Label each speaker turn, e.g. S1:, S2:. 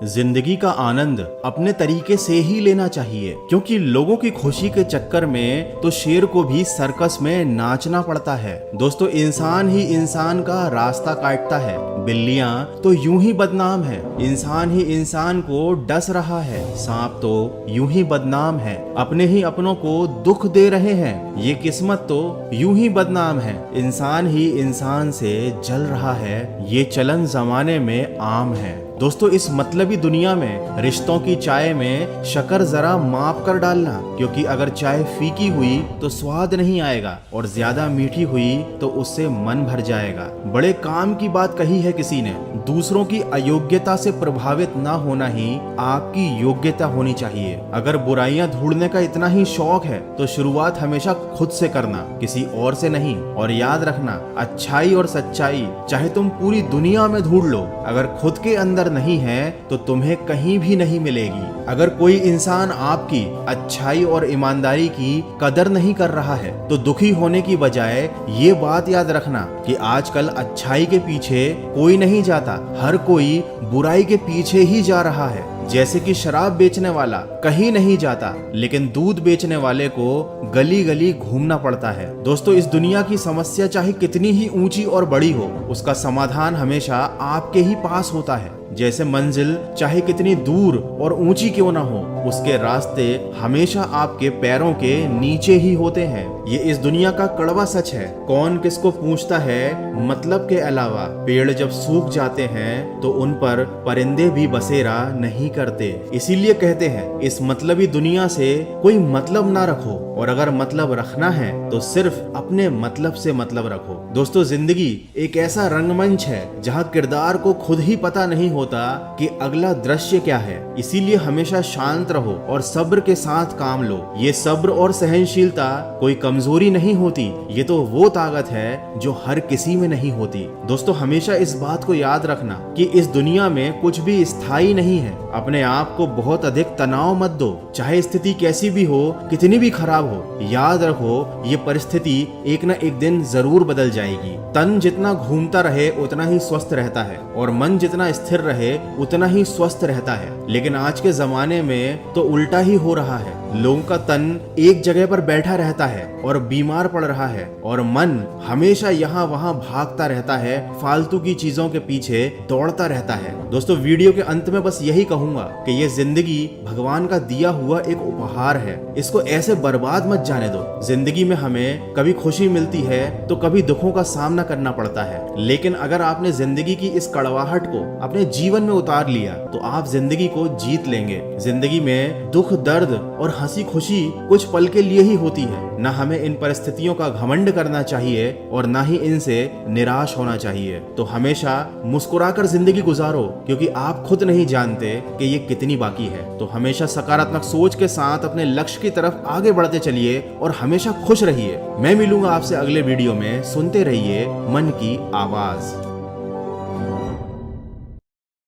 S1: जिंदगी का आनंद अपने तरीके से ही लेना चाहिए, क्योंकि लोगों की खुशी के चक्कर में तो शेर को भी सर्कस में नाचना पड़ता है। दोस्तों, इंसान ही इंसान का रास्ता काटता है, बिल्लियां तो यूं ही बदनाम है, इंसान ही इंसान को डस रहा है, सांप तो यूं ही बदनाम है, अपने ही अपनों को दुख दे रहे हैं, ये किस्मत तो यूं ही बदनाम है, इंसान ही इंसान से जल रहा है, ये चलन जमाने में आम है। दोस्तों, इस मतलबी दुनिया में रिश्तों की चाय में शक्कर जरा माप कर डालना, क्योंकि अगर चाय फीकी हुई तो स्वाद नहीं आएगा और ज्यादा मीठी हुई तो उससे मन भर जाएगा। बड़े काम की बात कही है किसी ने, दूसरों की अयोग्यता से प्रभावित ना होना ही आपकी योग्यता होनी चाहिए। अगर बुराइयां ढूंढने का इतना ही शौक है तो शुरुआत हमेशा खुद से करना, किसी और से नहीं। और याद रखना, अच्छाई और सच्चाई चाहे तुम पूरी दुनिया में ढूंढ लो, अगर खुद के अंदर नहीं है तो तुम्हें कहीं भी नहीं मिलेगी। अगर कोई इंसान आपकी अच्छाई और ईमानदारी की कदर नहीं कर रहा है तो दुखी होने की बजाय ये बात याद रखना कि आजकल अच्छाई के पीछे कोई नहीं जाता, हर कोई बुराई के पीछे ही जा रहा है। जैसे कि शराब बेचने वाला कहीं नहीं जाता, लेकिन दूध बेचने वाले को गली गली घूमना पड़ता है। दोस्तों, इस दुनिया की समस्या चाहे कितनी ही ऊंची और बड़ी हो, उसका समाधान हमेशा आपके ही पास होता है। जैसे मंजिल चाहे कितनी दूर और ऊंची क्यों ना हो, उसके रास्ते हमेशा आपके पैरों के नीचे ही होते हैं। ये इस दुनिया का कड़वा सच है। कौन किसको पूछता है मतलब के अलावा? पेड़ जब सूख जाते हैं तो उन पर परिंदे भी बसेरा नहीं करते। इसीलिए कहते हैं, इस मतलबी दुनिया से कोई मतलब ना रखो, और अगर मतलब रखना है तो सिर्फ अपने मतलब से मतलब रखो। दोस्तों, जिंदगी एक ऐसा रंगमंच है जहाँ किरदार को खुद ही पता नहीं होता कि अगला दृश्य क्या है। इसीलिए हमेशा शांत रहो और सब्र के साथ काम लो। ये सब्र और सहनशीलता कोई कमजोरी नहीं होती, ये तो वो ताकत है जो हर किसी में नहीं होती। दोस्तों, हमेशा इस बात को याद रखना कि इस दुनिया में कुछ भी स्थायी नहीं है। अपने आप को बहुत अधिक तनाव मत दो, चाहे स्थिति कैसी भी हो, कितनी भी खराब हो। याद रखो, ये परिस्थिति एक न एक दिन जरूर बदल जाएगी। तन जितना घूमता रहे उतना ही स्वस्थ रहता है, और मन जितना स्थिर रहे उतना ही स्वस्थ रहता है। लेकिन आज के जमाने में तो उल्टा ही हो रहा है। लोगों का तन एक जगह पर बैठा रहता है और बीमार पड़ रहा है, और मन हमेशा यहाँ वहाँ भागता रहता है, फालतू की चीजों के पीछे दौड़ता रहता है। दोस्तों, वीडियो के अंत में बस यही कहूंगा कि ये जिंदगी भगवान का दिया हुआ एक उपहार है, इसको ऐसे बर्बाद मत जाने दो। जिंदगी में हमें कभी खुशी मिलती है तो कभी दुखों का सामना करना पड़ता है, लेकिन अगर आपने जिंदगी की इस कड़वाहट को अपने जीवन में उतार लिया तो आप जिंदगी को जीत लेंगे। जिंदगी में दुख, दर्द और हंसी खुशी कुछ पल के लिए ही होती है। ना हमें इन परिस्थितियों का घमंड करना चाहिए और ना ही इनसे निराश होना चाहिए। तो हमेशा मुस्कुराकर जिंदगी गुजारो, क्योंकि आप खुद नहीं जानते कि ये कितनी बाकी है। तो हमेशा सकारात्मक सोच के साथ अपने लक्ष्य की तरफ आगे बढ़ते चलिए और हमेशा खुश रहिए। मैं मिलूंगा आपसे अगले वीडियो में। सुनते रहिए मन की आवाज।